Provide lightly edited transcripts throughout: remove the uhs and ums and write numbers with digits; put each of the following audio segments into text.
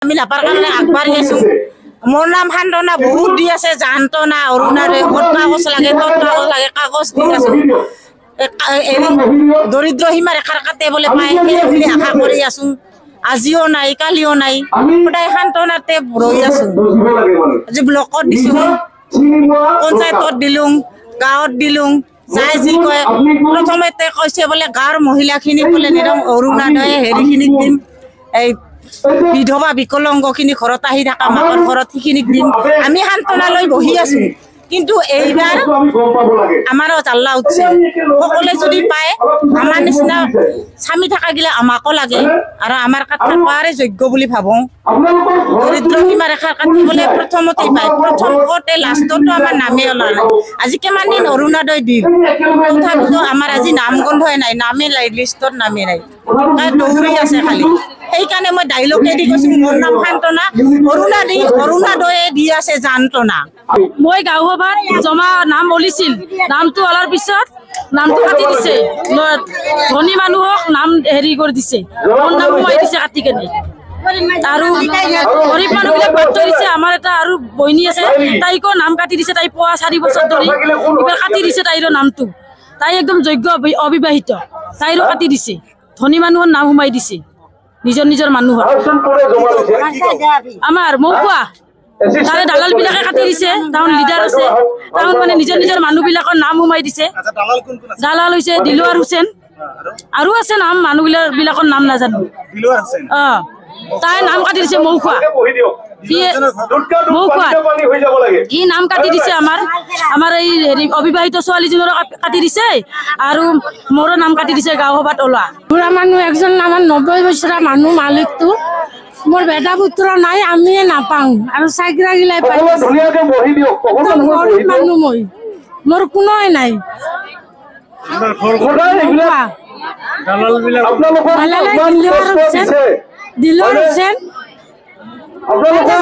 আমি নাপাৰ কাৰণে আগবাঢ়ি আছো। মোৰ নাম সান্তনা, বহুত দি আছে জান্তনা অৰুণাৰে ভোট কাগজ লাগে, তত কাগজ লাগে, কাগজ দি আছো। দৰিদ্ৰ সীমা ৰেখাৰ কাটে বোলে পায়, সেই বুলি আশা কৰি আছো। আজিও নাই, কালিও নাই, সদায় সান্তনাতে ৰৈ আছো। আজি ব্লকত দিছো, পঞ্চায়তত দিলো, গাঁৱত দিলো, যাই যি কয়। প্ৰথমতে কৈছে বোলে গাঁৱৰ মহিলাখিনিক বোলে নিৰম অৰুণোদয় হেৰিখিনিক দিম, এই বিধৱা বিকলাংগখিনি ঘৰত আহি থকা মাকৰ ঘৰত সেইখিনিক দিম। আমি সান্তনা লৈ বহি আছো, কিন্তু এইবাৰ আমাৰো জাল্লা উঠছে। সকলোৱে যদি পায়, আমাৰ নিচিনা স্বামী থকা গিলা আমাকো লাগে, আৰু আমাৰ কাঠ থাকোৱাৰে যোগ্য বুলি ভাবোঁ। দৰিদ্ৰ সীমা ৰেখাৰ কাটিবলৈ প্ৰথমতেই পায়, প্ৰথমতে লাষ্টতো আমাৰ নামেই ওলোৱা নাই। আজি কিমান দিন অৰুণোদয় দিল, তথাপিতো আমাৰ আজি নাম গন্ধই নাই, নামেই নাই, লিষ্টত নামেই নাই, দৌৰি আছে খালি। সেইকাৰণে মই ডাইলগে দি কৈছো, মোৰ নাম সান্তনা, অৰুণোদয়ে দি আছে জান্তনা। মই গাঁও সভাত জমা নাম ওলিছিল, নামটো ওলাৰ পিছত নামটো কাটি দিছে। ধনী মানুহক নাম হেৰি কৰি দিছে, মোৰ নাম সোমাই দিছে কাটি কেনে। আৰু গৰীব মানুহবিলাক বাদ থৈ দিছে। আমাৰ এটা আৰু বহিনী আছে, তাইকো নাম কাটি দিছে। তাই পোৱা 4 বছৰ ধৰি এইবাৰ কাটি দিছে তাইৰো নামটো। তাই একদম যোগ্য অবিবাহিত, তাইৰো কাটি দিছে। ধনী মানুহৰ নাম সোমাই দিছে নিজৰ নিজৰ মানুহৰ। আমাৰ মৌকুৱা তাৰে দালাল বিলাকে কাটি দিছে। টাউন লিডাৰ আছে, টাউন মানে নিজৰ নিজৰ মানুহ বিলাকৰ নাম সোমাই দিছে। দালাল হৈছে দিলৱাৰ হুছেইন, আৰু আছে নাম, মানুহ বিলাকৰ নাম নাজানো। তাই নাম কাটি দিছে মৌখোৱা, ই নাম কাটি দিছে। আমাৰ এই হেৰি অবিবাহিত ছোৱালীজনীৰো কাটি দিছে, আৰু মোৰো নাম কাটি দিছে গাঁও সভাত ওলোৱা। বুঢ়া মানুহ একজন, আমাৰ 90 বছৰীয়া মানুহ মালিকটো। মোৰ বেটা পুত্ৰ নাই, আমিয়ে নাপাওঁ, আৰু চাইকৰা গিলাই পাই মানুহ। মই মোৰ কোনোৱে নাই। দিলৱাৰ হুছেইন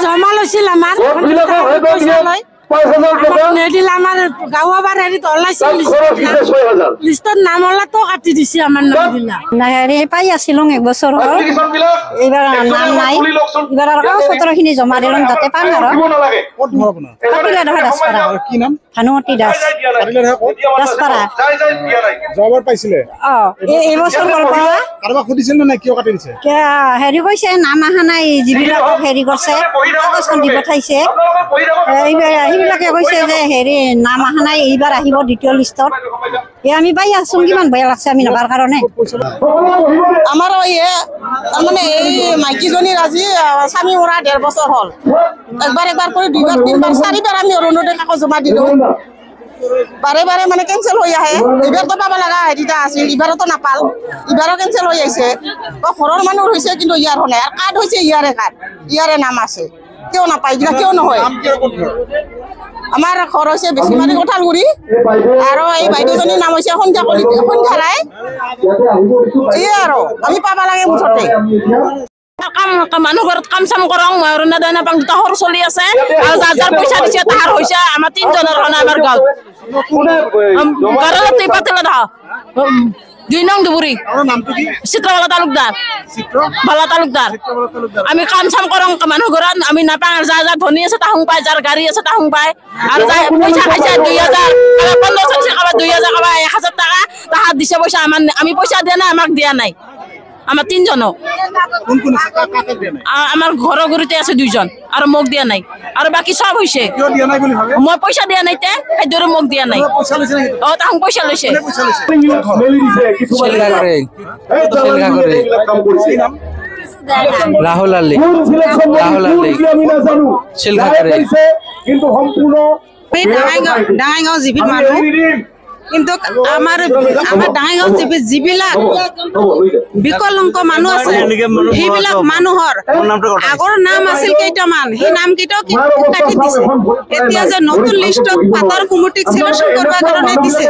জমা লৈছিল আমাৰ নিদিলে। আমাৰ গাঁও সভাৰ হেৰিত ওলাইছিল, লিষ্টত নাম ওলাতো কাটি দিছে আমাৰ নামবিলাক। হেৰি পাই আছিলো 1 বছৰ হ'ল, এইবাৰ নাম নাই। এইবাৰ আৰু কাগজ-পত্ৰখিনি জমা দিলোঁ, যাতে পাম আৰু। ভানুমতী দাস, দাসপাৰা। এইবছৰ হেৰি কৈছে, নাম অহা নাই, যিবিলাকক হেৰি কৰিছে কাগজখন দি পঠাইছে, সেইবিলাকে কৈছে যে হেৰি নাম অহা নাই, এইবাৰ আহিব দ্বিতীয় লিষ্টত। আমি পাই আছো, কিমান বেয়া লাগছে আমি নাপাৰ কাৰণে। আমাৰো তাৰমানে এই মাইকীজনীৰ আজি স্বামী মৰা 1.5 বছৰ হ'ল। একবাৰ কৰি 2বাৰ 3বাৰ 4বাৰ আমি অৰুণোদয় কাগজ জমা দিলোঁ। বাৰে বাৰে মানে কেঞ্চেল হৈ আহে। এইবাৰতো পাব লগা হেৰিটা আছিল, এইবাৰতো নাপাল, এইবাৰো কেঞ্চেল হৈ আহিছে। ঘৰৰ মানুহৰ হৈছে, কিন্তু ইয়াৰ হোৱা নাই। আৰু কাৰ্ড হৈছে ইয়াৰে কাৰ্ড, ইয়াৰে নাম আছে, কিয় নাপায়, কিয় নহয়? আমাৰ ঘৰ হৈছে বেছিমাৰী কঁঠালগুৰি, আৰু এই বাইদেউজনীৰ নাম হৈছে সন্ধ্যা ৰায়। এই আৰু আমি পাব লাগে মুঠতে। মানুহ ঘৰত কাম চাম কৰাও, মই অৰুণোদয় নাপাওঁ। 2টা সৰু চলি আছে, আৰু যাৰ পইচা দিছে তাহাৰ হৈছে। আমাৰ 3জনৰ কাৰণে আমাৰ গাঁৱত পাতিলে 2 নং দুবুৰী চিত্ৰবালা তালুকদাৰ, বালা তালুকদাৰ। আমি কাম চাম কৰাও মানুহ ঘৰত, আমি নাপাওঁ। যাৰ ধনী আছে তাহোঁ পায়, যাৰ গাড়ী আছে তাহোঁ পায়, আৰু যাই পইচা খাইছে 2000, 1500 দিছে, 2000, 1000 টকা তাহাত দিছে পইচা। আমি পইচা দিয়া নাই, আমাক দিয়া নাই। আমাৰ 3জনক, আমাৰ ঘৰৰ গুৰিতে আছে 2জন, আৰু মোক দিয়া নাই। আৰু বাকী সব হৈছে, মই পইচা দিয়া নাই, সেইদৰে মোক দিয়া নাই। তাহোঁ পইচা লৈছে। ৰাহুল আলী ডাঙাইগাঁও জিপিত মানুহ, কিন্তু আমাৰ ডাঙাইগাঁও জিপিত যিবিলাক বিকলাংগ মানুহ আছে, সেইবিলাক মানুহৰ আগৰ নাম আছিল কেইটামান, সেই নাম কেইটাও কাটি দিছে। এতিয়া যে নতুন লিষ্টত পাতাৰ কমিটিক চিলেকশ্যন কৰিব কাৰণে দিছে,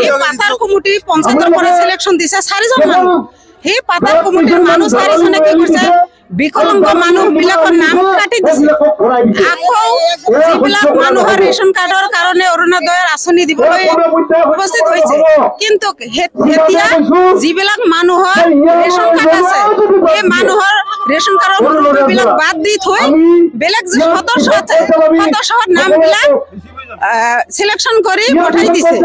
এই পাতাৰ কমিটি পঞ্চায়তৰ পৰা চিলেকশ্যন দিছে 4জন মানুহ। সেই পাতাৰ কমিটিৰ মানুহ 4জনে কি কৰিছে, বিকলাংগ মানুহ বিলাকৰ নাম কাটি দিছে। আকৌ যিবিলাক মানুহৰ ৰেচন কাৰ্ডৰ কাৰণে অৰুণোদয়ৰ আঁচনি দিবলৈ উপস্থিত হৈছে, কিন্তু এতিয়া যিবিলাক মানুহৰ ৰেচন কাৰ্ড আছে, সেই মানুহৰ ৰেচন কাৰ্ডৰ বিলাক বাদ দি থৈ বেলেগ যে সদস্য আছে সদস্যৰ নামবিলাক চিলেকশ্যন কৰি পঠাই দিছে।